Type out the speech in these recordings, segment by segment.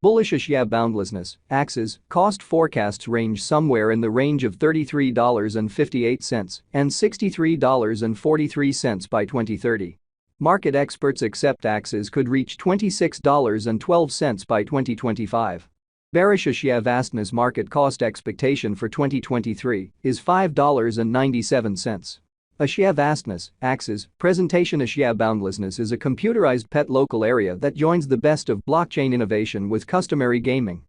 Bullish Axie boundlessness, Axie's cost forecasts range somewhere in the range of $33.58 and $63.43 by 2030. Market experts accept Axie could reach $26.12 by 2025. Bearish Axie vastness market cost expectation for 2023 is $5.97. Axie vastness, Axie's presentation. Axie boundlessness is a computerized pet local area that joins the best of blockchain innovation with customary gaming.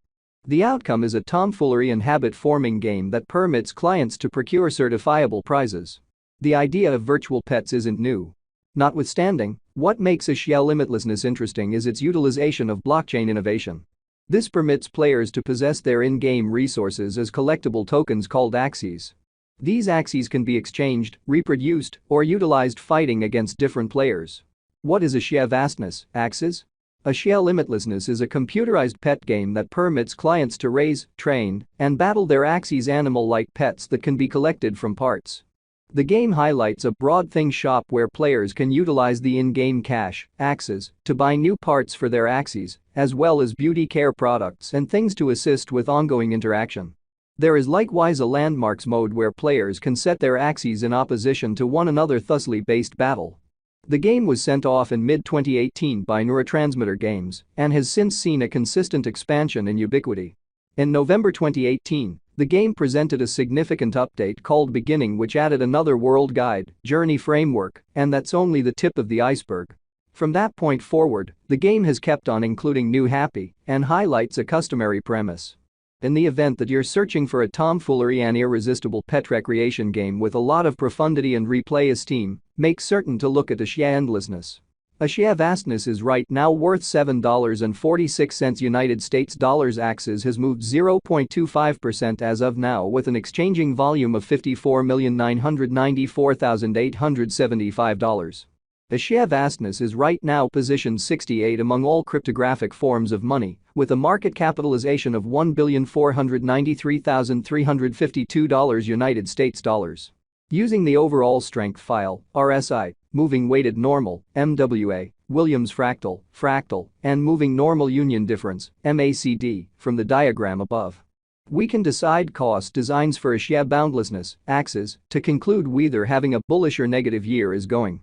The outcome is a tomfoolery and habit-forming game that permits clients to procure certifiable prizes. The idea of virtual pets isn't new. Notwithstanding, what makes Axie limitlessness interesting is its utilization of blockchain innovation. This permits players to possess their in-game resources as collectible tokens called Axies. These Axies can be exchanged, reproduced, or utilized fighting against different players. What is Axie vastness, Axies? Axie limitlessness is a computerized pet game that permits clients to raise, train, and battle their Axies, animal-like pets that can be collected from parts. The game highlights a broad thing shop where players can utilize the in-game cash, Axies, to buy new parts for their Axies, as well as beauty care products and things to assist with ongoing interaction. There is likewise a landmarks mode where players can set their Axies in opposition to one another, thusly based battle. The game was sent off in mid-2018 by Neurotransmitter Games and has since seen a consistent expansion in ubiquity. In November 2018, the game presented a significant update called Beginning, which added another world guide, journey framework, and that's only the tip of the iceberg. From that point forward, the game has kept on including new happy and highlights a customary premise. In the event that you're searching for a tomfoolery and irresistible pet recreation game with a lot of profundity and replay esteem, make certain to look at Axie endlessness. Axie vastness is right now worth $7.46 United States dollars. Axie has moved 0.25% as of now with an exchanging volume of $54,994,875. Axie vastness is right now positioned 68 among all cryptographic forms of money, with a market capitalization of $1,493,352 United States dollars. Using the overall strength file, RSI, moving weighted normal, MWA, Williams fractal, and moving normal union difference, MACD, from the diagram above, we can decide cost designs for Axie boundlessness, Axies, to conclude whether having a bullish or negative year is going.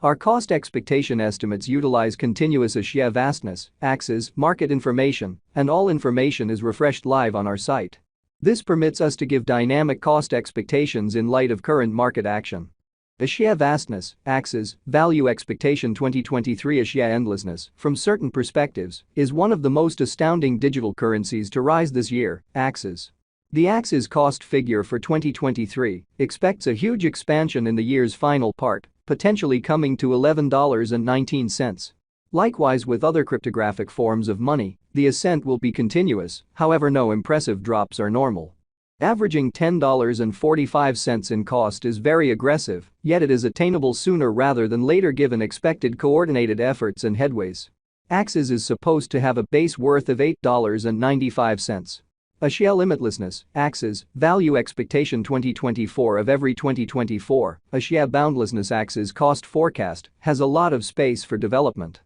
Our cost expectation estimates utilize continuous Axie vastness, Axies, market information, and all information is refreshed live on our site. This permits us to give dynamic cost expectations in light of current market action. Axie vastness, Axies, value expectation 2023. Axie endlessness, from certain perspectives, is one of the most astounding digital currencies to rise this year, Axies. The Axies cost figure for 2023 expects a huge expansion in the year's final part, potentially coming to $11.19. Likewise with other cryptographic forms of money, the ascent will be continuous, however no impressive drops are normal. Averaging $10.45 in cost is very aggressive, yet it is attainable sooner rather than later given expected coordinated efforts and headways. Axies is supposed to have a base worth of $8.95. Axie limitlessness, Axies, value expectation 2024 of every 2024, Axie boundlessness Axies cost forecast has a lot of space for development.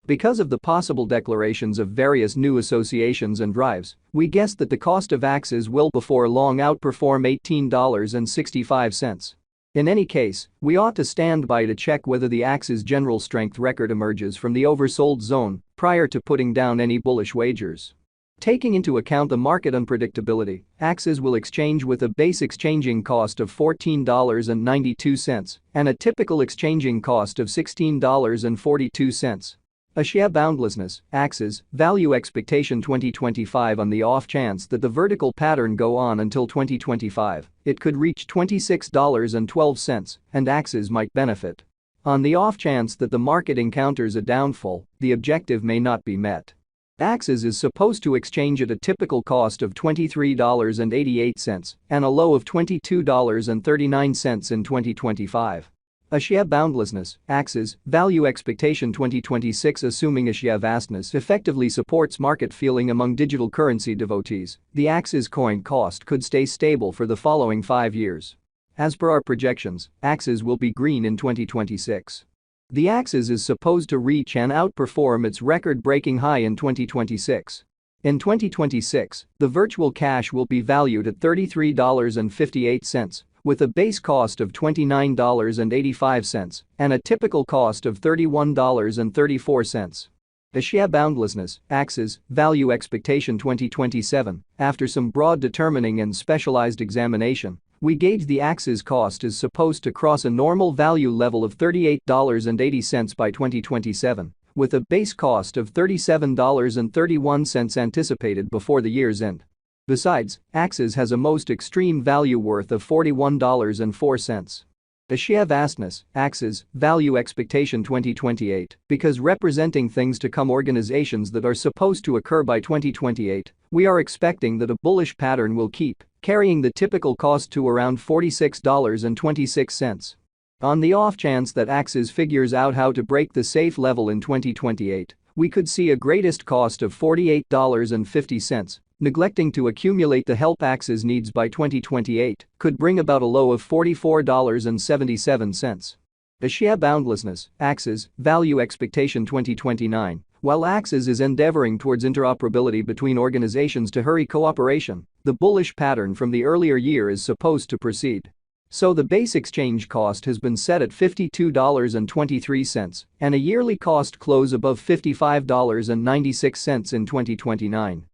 Because of the possible declarations of various new associations and drives, we guess that the cost of Axies will before long outperform $18.65. In any case, we ought to stand by to check whether the Axies general strength record emerges from the oversold zone prior to putting down any bullish wagers. Taking into account the market unpredictability, Axies will exchange with a base exchanging cost of $14.92 and a typical exchanging cost of $16.42. Axie boundlessness, Axies, value expectation 2025 on the off chance that the vertical pattern go on until 2025, it could reach $26.12 and Axies might benefit. On the off chance that the market encounters a downfall, the objective may not be met. Axies is supposed to exchange at a typical cost of $23.88 and a low of $22.39 in 2025. Axie boundlessness, Axies, value expectation 2026 assuming Axie vastness effectively supports market feeling among digital currency devotees, the Axies coin cost could stay stable for the following 5 years. As per our projections, Axies will be green in 2026. The Axies is supposed to reach and outperform its record-breaking high in 2026. In 2026, the virtual cash will be valued at $33.58, with a base cost of $29.85 and a typical cost of $31.34. Axie Boundlessness, Axie's Value Expectation 2027. After some broad determining and specialized examination, we gauge the Axie's cost is supposed to cross a normal value level of $38.80 by 2027, with a base cost of $37.31 anticipated before the year's end. Besides, Axie has a most extreme value worth of $41.04. Axie Vastness, Axie's Value Expectation 2028. Because representing things to come, organizations that are supposed to occur by 2028, we are expecting that a bullish pattern will keep carrying the typical cost to around $46.26. On the off chance that Axie figures out how to break the safe level in 2028, we could see a greatest cost of $48.50. Neglecting to accumulate the help Axie needs by 2028 could bring about a low of $44.77. Axie Boundlessness, Axie's Value Expectation 2029. While Axie is endeavoring towards interoperability between organizations to hurry cooperation, the bullish pattern from the earlier year is supposed to proceed. So the base exchange cost has been set at $52.23 and a yearly cost close above $55.96 in 2029.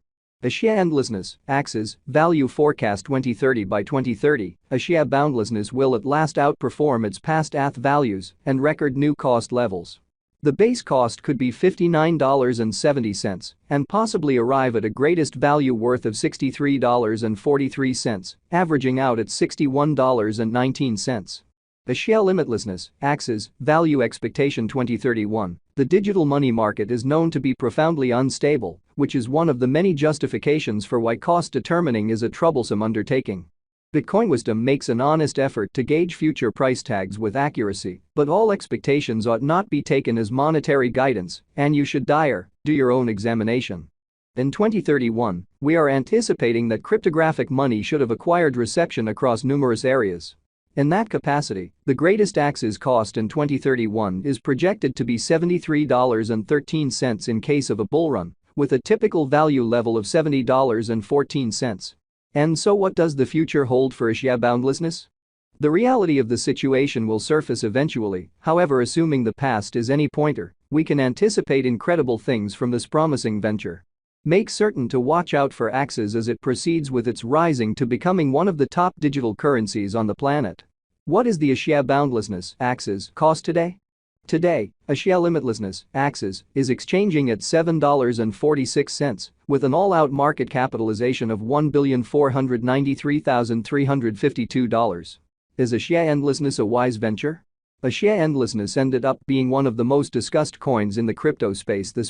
Axie Endlessness, Axie's Value Forecast 2030. By 2030, Axie Boundlessness will at last outperform its past ATH values and record new cost levels. The base cost could be $59.70 and possibly arrive at a greatest value worth of $63.43, averaging out at $61.19. Axie Limitlessness, Axie's Value Expectation 2031. The digital money market is known to be profoundly unstable, which is one of the many justifications for why cost determining is a troublesome undertaking. Bitcoin wisdom makes an honest effort to gauge future price tags with accuracy, but all expectations ought not be taken as monetary guidance, and you should do your own examination. In 2031, we are anticipating that cryptographic money should have acquired reception across numerous areas. In that capacity, the greatest Axie cost in 2031 is projected to be $73.13 in case of a bull run, with a typical value level of $70.14. And so what does the future hold for Axie Boundlessness? The reality of the situation will surface eventually, however, assuming the past is any pointer, we can anticipate incredible things from this promising venture. Make certain to watch out for Axie as it proceeds with its rising to becoming one of the top digital currencies on the planet. What is the Axie Boundlessness Axie cost today? Today, Axie Limitlessness Axie is exchanging at $7.46 with an all-out market capitalization of $1,493,352. Is Axie Endlessness a wise venture? Axie Endlessness ended up being one of the most discussed coins in the crypto space this